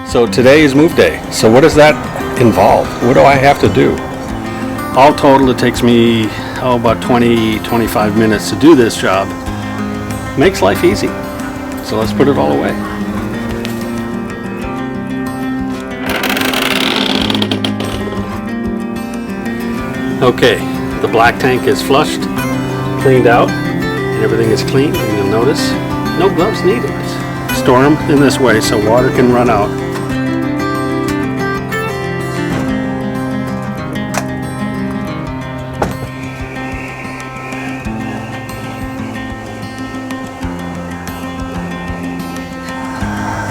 So today is move day. So what does that involve? What do I have to do? All total, it takes me about 20-25 minutes to do this job. Makes life easy. So let's put it all away. Okay, the black tank is flushed, cleaned out, and everything is clean. And you'll notice no gloves needed. Store them in this way so water can run out.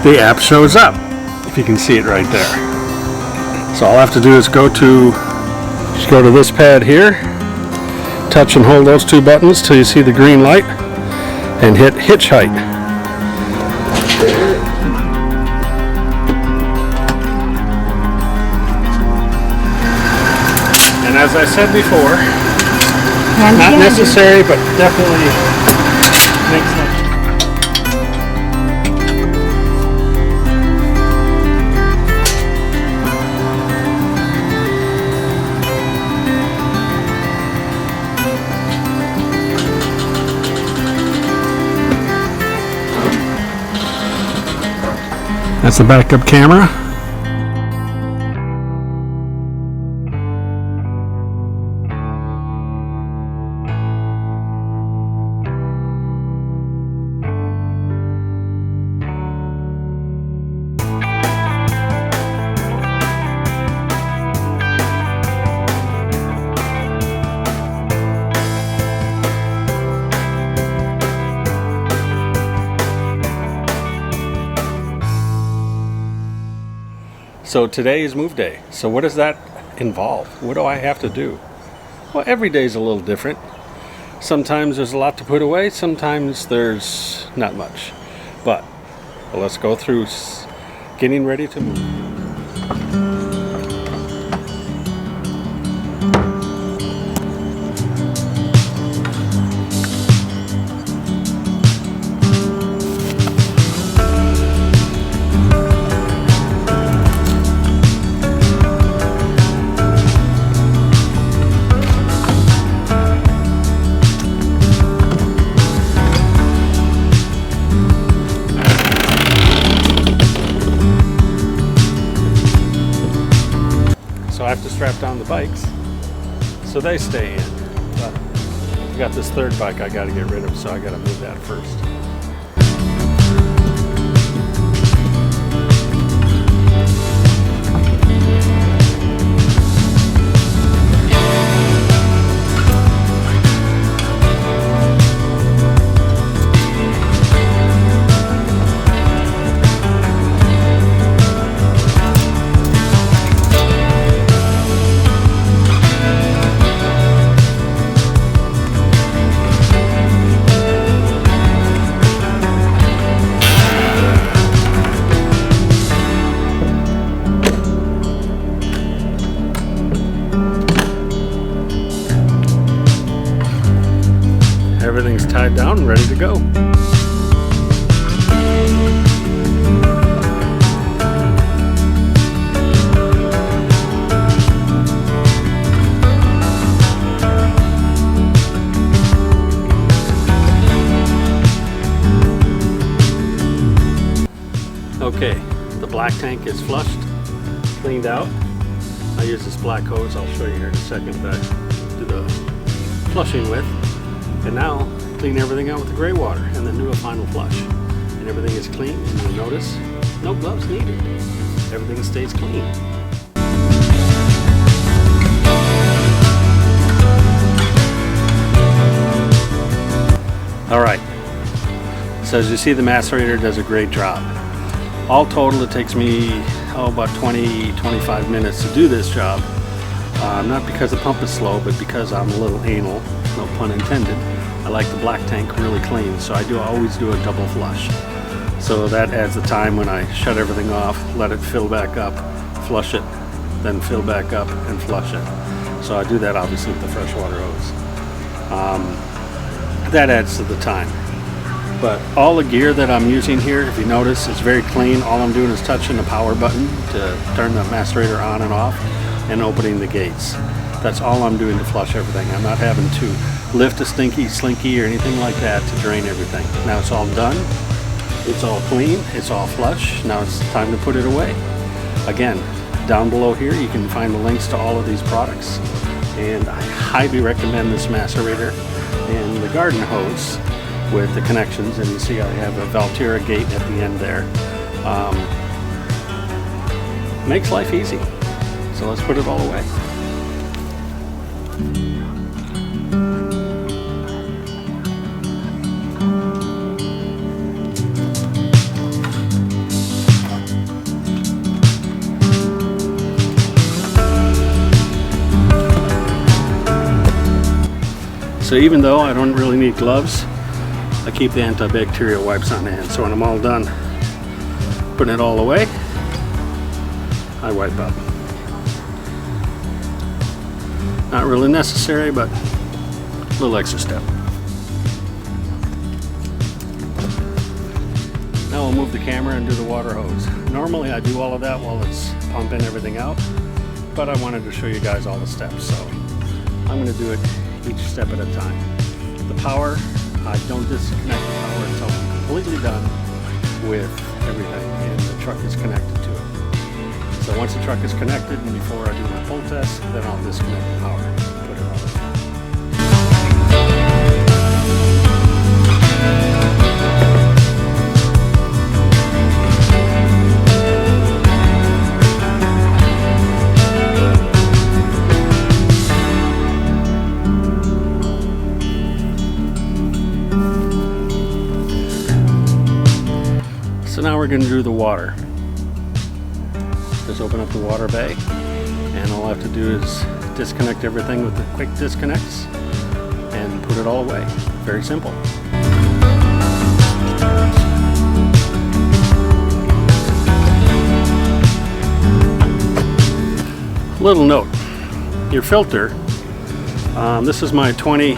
The app shows up, if you can see it right there. So all I have to do is just go to this pad here, touch and hold those two buttons till you see the green light, and hit hitch height. And as I said before, not necessary, but definitely makes sense. That's the backup camera. So today is move day. So what does that involve? What do I have to do? Well, every day is a little different. Sometimes there's a lot to put away, sometimes there's not much. But let's go through getting ready to move. So I have to strap down the bikes so they stay in. But I got this third bike I got to get rid of, so I got to move that first. Everything's tied down and ready to go. Okay, the black tank is flushed, cleaned out. I use this black hose, I'll show you here in a second that I do the flushing with. And now clean everything out with the gray water and then do a final flush. And everything is clean, and you'll notice no gloves needed. Everything stays clean. Alright, so as you see, the macerator does a great job. All total, it takes me about 20-25 minutes to do this job. Not because the pump is slow, but because I'm a little anal, no pun intended. I like the black tank really clean, so I always do a double flush. So that adds the time when I shut everything off, let it fill back up, flush it, then fill back up and flush it. So I do that obviously with the freshwater hose. That adds to the time. But all the gear that I'm using here, if you notice, is very clean. All I'm doing is touching the power button to turn the macerator on and off and opening the gates. That's all I'm doing to flush everything. I'm not having to lift a slinky or anything like that to drain everything. Now it's all done. It's all clean. It's all flush. Now it's time to put it away. Again, down below here you can find the links to all of these products. And I highly recommend this macerator and the garden hose with the connections, and you see I have a Valtera gate at the end there. Makes life easy. So let's put it all away. So even though I don't really need gloves, I keep the antibacterial wipes on hand. So when I'm all done putting it all away, I wipe up. Not really necessary, but a little extra step. Now I'll move the camera and do the water hose. Normally I do all of that while it's pumping everything out, but I wanted to show you guys all the steps, so I'm going to do it each step at a time. The power, I don't disconnect the power until I'm completely done with everything and the truck is connected to it. So once the truck is connected and before I do my pull test, then I'll disconnect the power and put it on. So now we're going to do the water. Just open up the water bay, and all I have to do is disconnect everything with the quick disconnects and put it all away. Very simple. Little note, your filter, this is my 20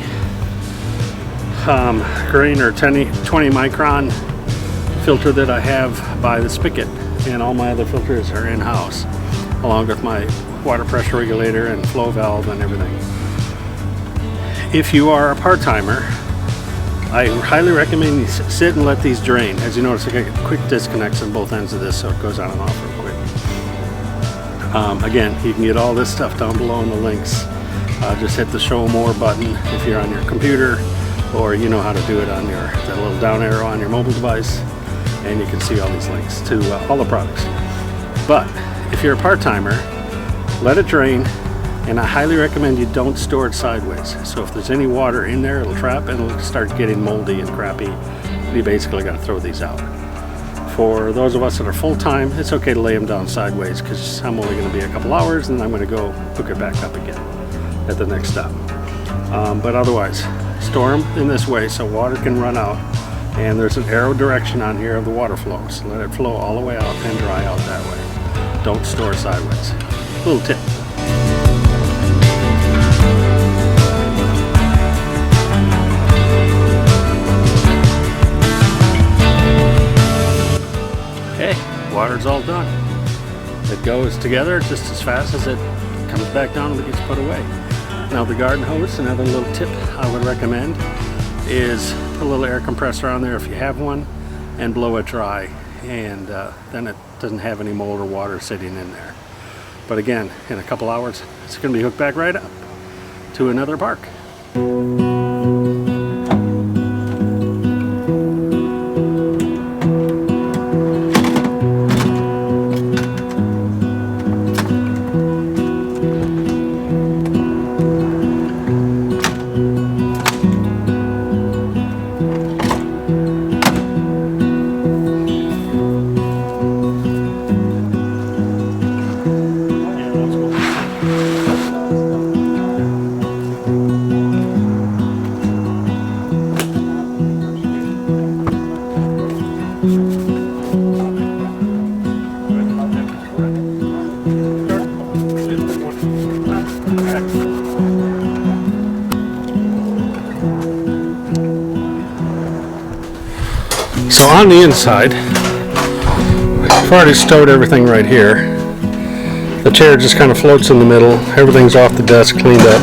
grain or 20 micron filter that I have by the spigot, and all my other filters are in-house, along with my water pressure regulator and flow valve and everything. If you are a part-timer, I highly recommend you sit and let these drain. As you notice, I get quick disconnects on both ends of this, so it goes on and off real quick. Again, you can get all this stuff down below in the links. Just hit the show more button if you're on your computer, or you know how to do it on that little down arrow on your mobile device, and you can see all these links to all the products. But if you're a part-timer, let it drain, and I highly recommend you don't store it sideways. So if there's any water in there, it'll trap and it'll start getting moldy and crappy. You basically got to throw these out. For those of us that are full-time, it's okay to lay them down sideways, because I'm only going to be a couple hours and then I'm going to go hook it back up again at the next stop. But otherwise, store them in this way so water can run out. And there's an arrow direction on here of the water flow, so let it flow all the way out and dry out that way. Don't store sideways. Little tip. Okay, water's all done. It goes together just as fast as it comes back down and it gets put away. Now the garden hose, another little tip I would recommend, is put a little air compressor on there if you have one and blow it dry, and then it doesn't have any mold or water sitting in there. But again, in a couple hours it's going to be hooked back right up to another park. So on the inside, I've already stowed everything right here. The chair just kind of floats in the middle. Everything's off the desk, cleaned up.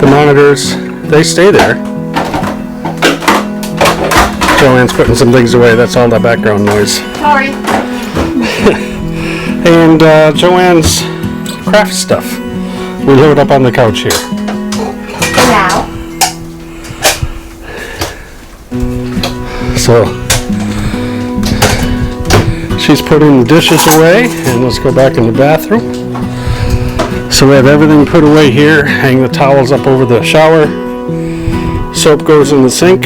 The monitors, they stay there. Joanne's putting some things away. That's all that background noise. Sorry. And Joanne's craft stuff. We leave it up on the couch here. Now. So she's putting the dishes away, and let's go back in the bathroom. So we have everything put away here. Hang the towels up over the shower. Soap goes in the sink.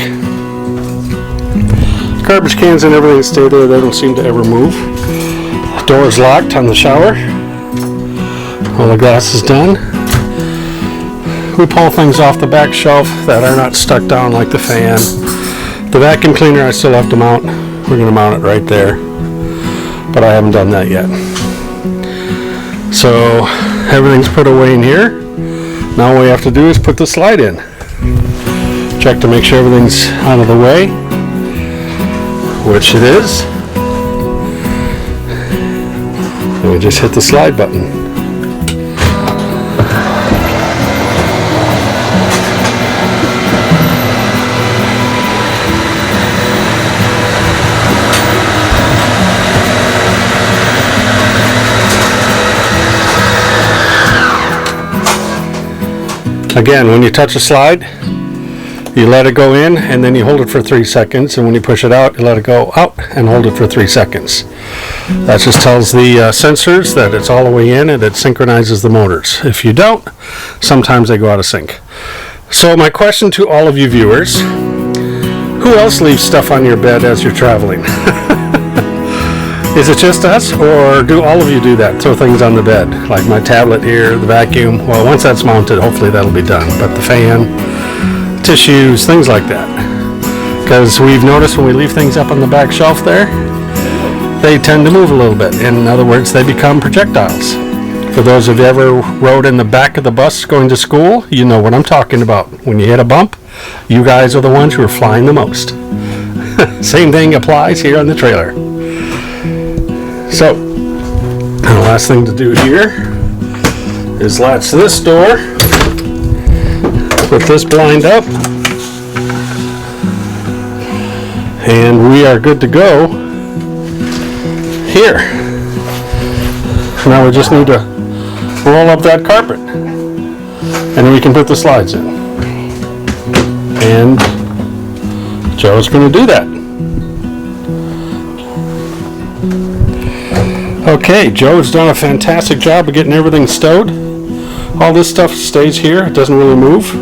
Garbage cans and everything stay there. They don't seem to ever move. The door's locked on the shower. All the glass is done. We pull things off the back shelf that are not stuck down like the fan. The vacuum cleaner I still have to mount. We're going to mount it right there. But I haven't done that yet. So everything's put away in here. Now all we have to do is put the slide in. Check to make sure everything's out of the way, which it is. And we just hit the slide button. Again, when you touch a slide, you let it go in and then you hold it for 3 seconds, and when you push it out, you let it go out and hold it for 3 seconds. That just tells the sensors that it's all the way in, and it synchronizes the motors. If you don't, sometimes they go out of sync. So my question to all of you viewers, who else leaves stuff on your bed as you're traveling? Is it just us, or do all of you do that? Throw things on the bed, like my tablet here, the vacuum. Well, once that's mounted, hopefully that'll be done. But the fan, tissues, things like that. Because we've noticed when we leave things up on the back shelf there, they tend to move a little bit. In other words, they become projectiles. For those of you who ever rode in the back of the bus going to school, you know what I'm talking about. When you hit a bump, you guys are the ones who are flying the most. Same thing applies here on the trailer. So, the last thing to do here is latch this door, put this blind up, and we are good to go here. Now we just need to roll up that carpet, and then we can put the slides in. And Joe's going to do that. Okay, Joe's done a fantastic job of getting everything stowed. All this stuff stays here. It doesn't really move.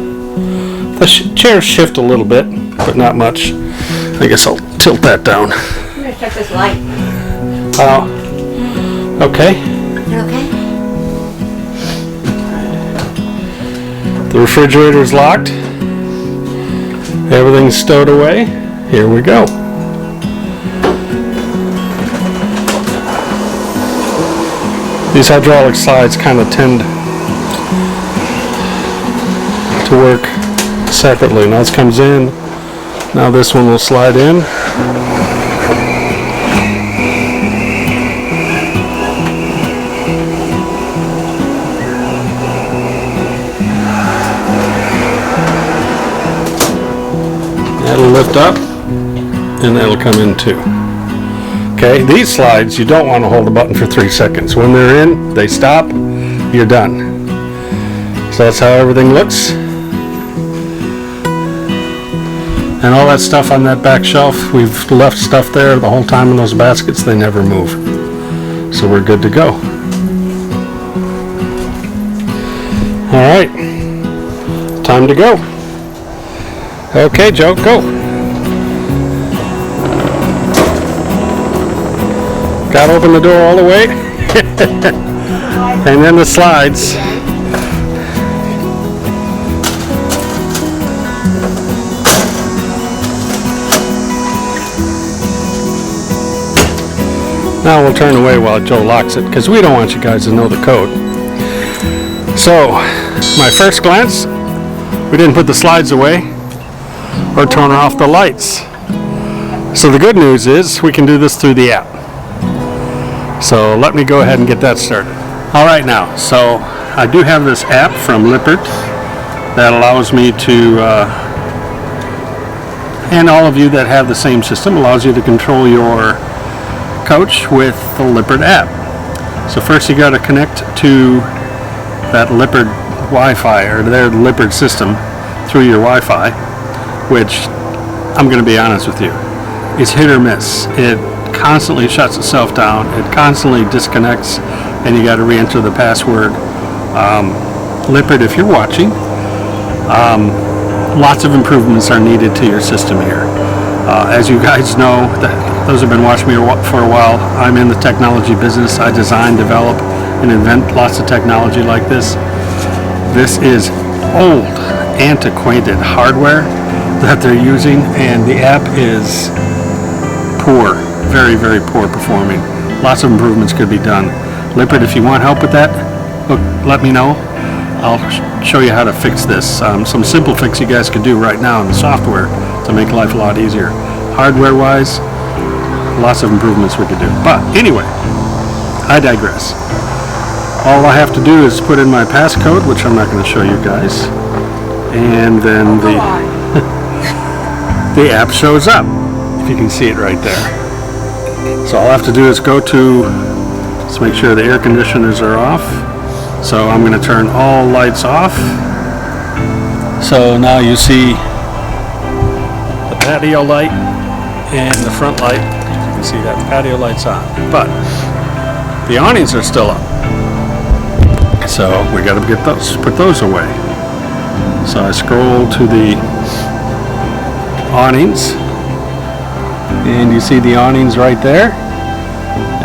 The chairs shift a little bit, but not much. I guess I'll tilt that down. I'm going to check this light. Okay. You okay? The refrigerator's locked. Everything's stowed away. Here we go. These hydraulic slides kind of tend to work separately. Now this comes in. Now this one will slide in. That'll lift up and that'll come in too. Okay, these slides, you don't want to hold the button for 3 seconds. When they're in, they stop, you're done. So that's how everything looks. And all that stuff on that back shelf, we've left stuff there the whole time in those baskets. They never move. So we're good to go. All right, time to go. Okay, Joe, go. Got to open the door all the way. And then the slides. Now we'll turn away while Joe locks it, because we don't want you guys to know the code. So, my first glance, we didn't put the slides away or turn off the lights. So the good news is we can do this through the app. So let me go ahead and get that started. All right now, so I do have this app from Lippert that allows me to, and all of you that have the same system, allows you to control your coach with the Lippert app. So first you got to connect to that Lippert Wi-Fi, or their Lippert system, through your Wi-Fi, which I'm going to be honest with you, it's hit or miss. It constantly shuts itself down, it constantly disconnects, and you got to re-enter the password. Lippert, if you're watching, lots of improvements are needed to your system here. As you guys know, those who have been watching me for a while, I'm in the technology business. I design, develop, and invent lots of technology like this. This is old, antiquated hardware that they're using, and the app is poor, very, very poor performing. Lots of improvements could be done. Lippert, if you want help with that, look, let me know. I'll show you how to fix this. Some simple fix you guys could do right now in the software to make life a lot easier. Hardware-wise, lots of improvements we could do. But anyway, I digress. All I have to do is put in my passcode, which I'm not going to show you guys, and then the app shows up, if you can see it right there. So all I have to do is go to, let's make sure the air conditioners are off. So I'm going to turn all lights off. So now you see the patio light and the front light. You can see that the patio light's on, but the awnings are still up. So we got to get those, put those away. So I scroll to the awnings, and you see the awnings right there.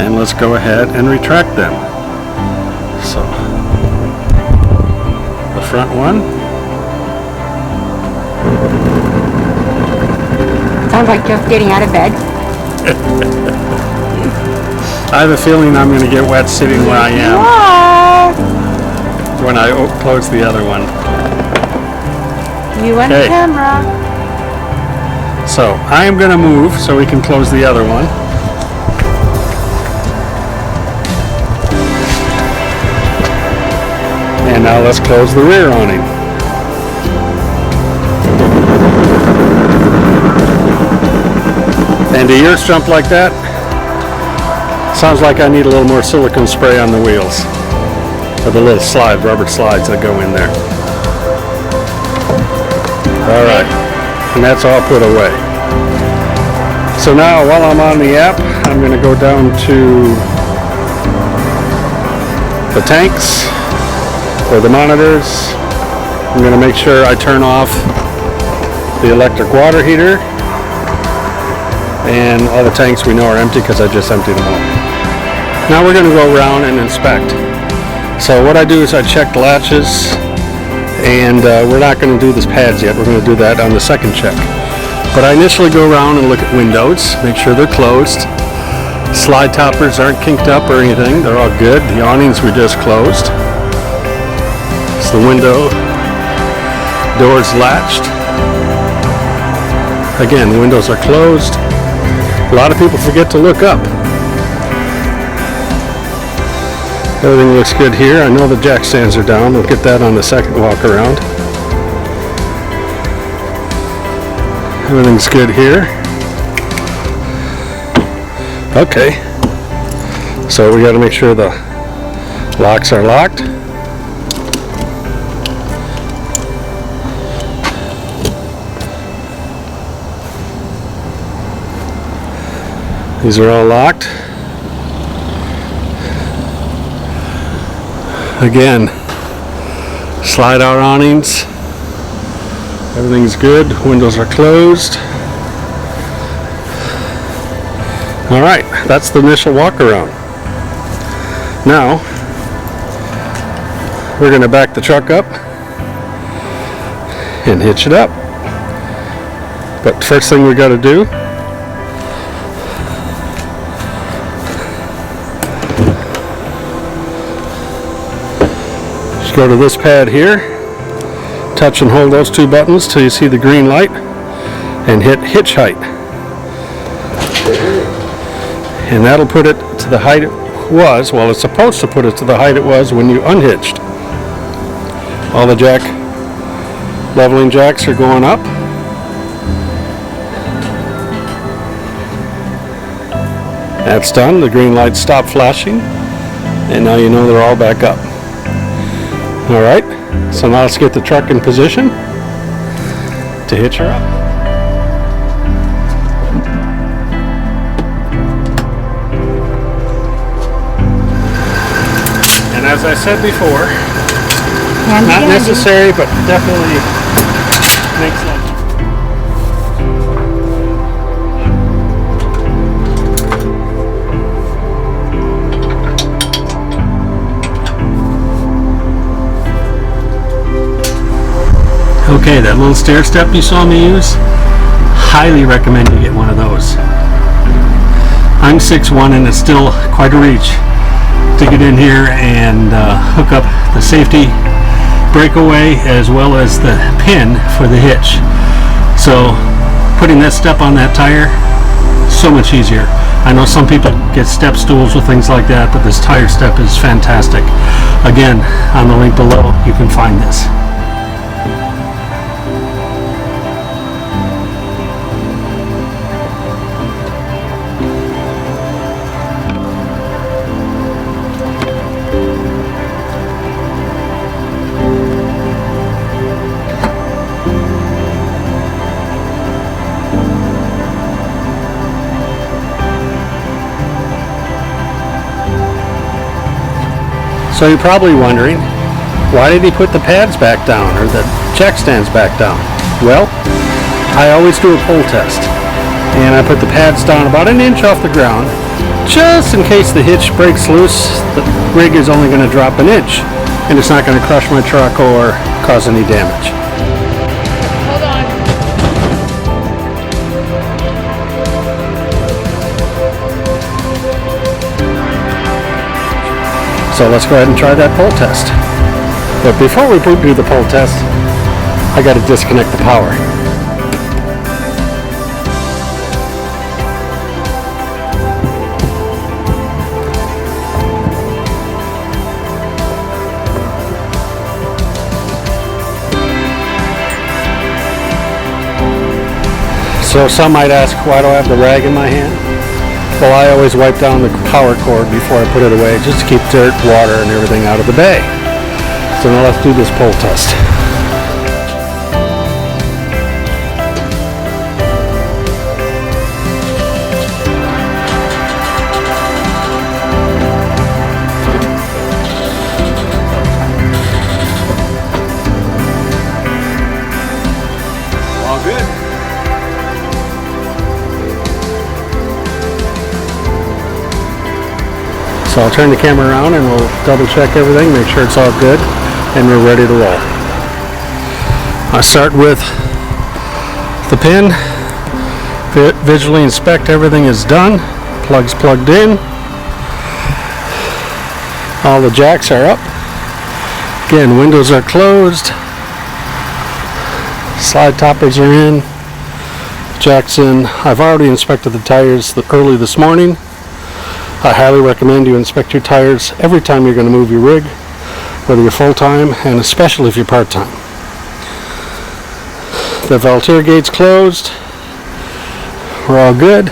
And let's go ahead and retract them. So the front one. Sounds like just getting out of bed. I have a feeling I'm going to get wet sitting where I am when I close the other one. You and the camera. So I am going to move so we can close the other one. And now let's close the rear awning. And do yours jump like that? Sounds like I need a little more silicone spray on the wheels. Or the little rubber slides that go in there. Alright, and that's all put away. So now while I'm on the app, I'm going to go down to the tanks, or the monitors. I'm going to make sure I turn off the electric water heater, and all the tanks we know are empty because I just emptied them all. Now we're going to go around and inspect. So what I do is I check the latches, and we're not going to do this pads yet. We're going to do that on the second check. But I initially go around and look at windows, make sure they're closed. Slide toppers aren't kinked up or anything. They're all good. The awnings we just closed. So the window doors latched. Again, the windows are closed. A lot of people forget to look up. Everything looks good here. I know the jack stands are down. We'll get that on the second walk around. Everything's good here. Okay. So we got to make sure the locks are locked. These are all locked. Again, slide our awnings. Everything's good. Windows are closed. All right, that's the initial walk around. Now, we're going to back the truck up and hitch it up. But first thing we got to do, just go to this pad here, touch and hold those two buttons till you see the green light, and hit hitch height. And that'll put it to the height it was. Well, it's supposed to put it to the height it was when you unhitched. All the jack leveling jacks are going up. That's done. The green lights stop flashing, and now you know they're all back up. All right, so now let's get the truck in position to hitch her up. And as I said before, not necessary, but definitely makes sense. Okay, that little stair step you saw me use, highly recommend you get one of those. I'm 6'1" and it's still quite a reach to get in here and hook up the safety breakaway as well as the pin for the hitch. So putting that step on that tire, so much easier. I know some people get step stools with things like that, but this tire step is fantastic. Again, on the link below you can find this. So you're probably wondering, why did he put the pads back down or the jack stands back down? Well, I always do a pull test, and I put the pads down about an inch off the ground, just in case the hitch breaks loose. The rig is only going to drop an inch, and it's not going to crush my truck or cause any damage. Hold on. So let's go ahead and try that pull test. But before we do the pull test, I got to disconnect the power. So some might ask, why do I have the rag in my hand? Well, I always wipe down the power cord before I put it away, just to keep dirt, water, and everything out of the bay. So now let's do this pull test. All good. So I'll turn the camera around and we'll double check everything, make sure it's all good, and we're ready to roll. I'll start with the pin, visually inspect everything is done, plugs plugged in, all the jacks are up, again windows are closed, slide toppers are in, jacks in. I've already inspected the tires early this morning. I highly recommend you inspect your tires every time you're going to move your rig, whether you're full-time and especially if you're part-time. The Valtier gate's closed. We're all good.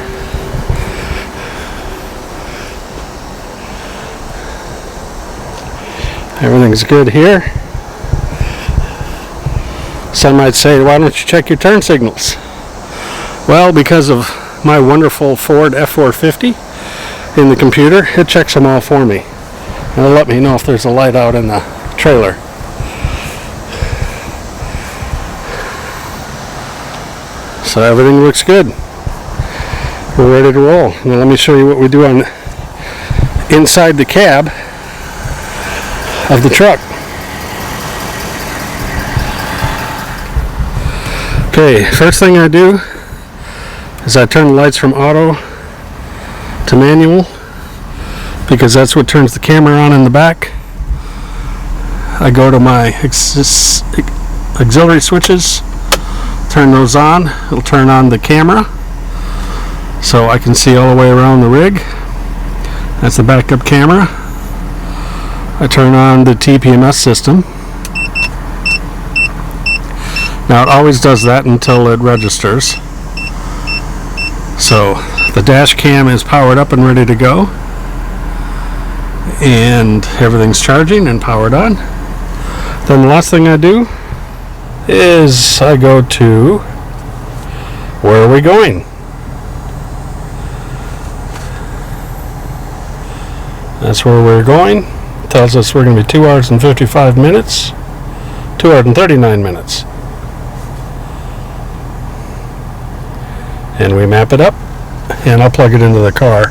Everything's good here. Some might say, why don't you check your turn signals? Well, because of my wonderful Ford F450 in the computer, it checks them all for me. And it'll let me know if there's a light out in the trailer. So everything looks good. We're ready to roll. Now let me show you what we do on inside the cab of the truck. Okay, first thing I do is I turn the lights from auto to manual, because that's what turns the camera on in the back. I go to my auxiliary switches, turn those on. It'll turn on the camera so I can see all the way around the rig. That's the backup camera. I turn on the TPMS system. Now it always does that until it registers. So the dash cam is powered up and ready to go. And everything's charging and powered on. Then the last thing I do is I go to, where are we going? That's where we're going. Tells us we're going to be 2 hours and 55 minutes. 2 hours and 39 minutes. And we map it up, and I'll plug it into the car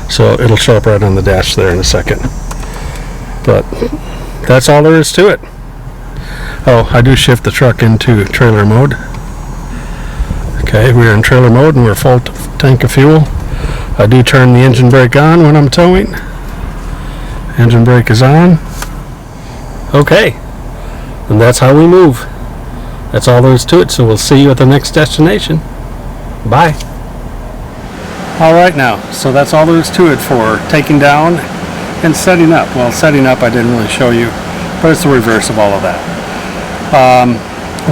so it'll show up right on the dash there in a second. But that's all there is to it. Oh, I do shift the truck into trailer mode. Okay, we're in trailer mode and we're full tank of fuel. I do turn the engine brake on when I'm towing. Engine brake is on. Okay, and that's how we move. That's all there is to it, so we'll see you at the next destination. Bye. Alright now, so that's all there is to it for taking down and setting up. Well, setting up I didn't really show you, but it's the reverse of all of that.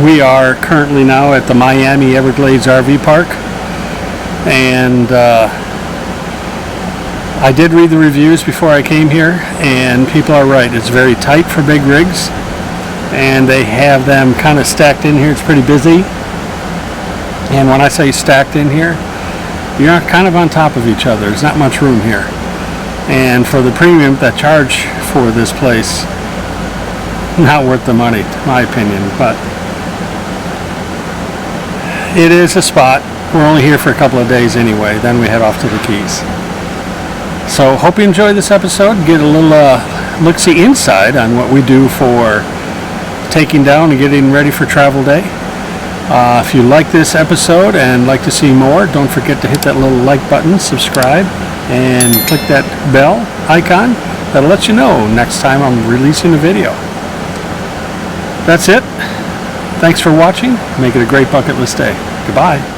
We are currently now at the Miami Everglades RV Park, and I did read the reviews before I came here, and people are right. It's very tight for big rigs, and they have them kind of stacked in here. It's pretty busy, and when I say stacked in here, you're kind of on top of each other. There's not much room here, and for the premium that charge for this place, not worth the money, in my opinion. But it is a spot. We're only here for a couple of days anyway, then we head off to the Keys. So hope you enjoyed this episode. Get a little look-see inside on what we do for taking down and getting ready for travel day. If you like this episode and like to see more, don't forget to hit that little like button, subscribe, and click that bell icon. That'll let you know next time I'm releasing a video. That's it. Thanks for watching. Make it a great bucket list day. Goodbye.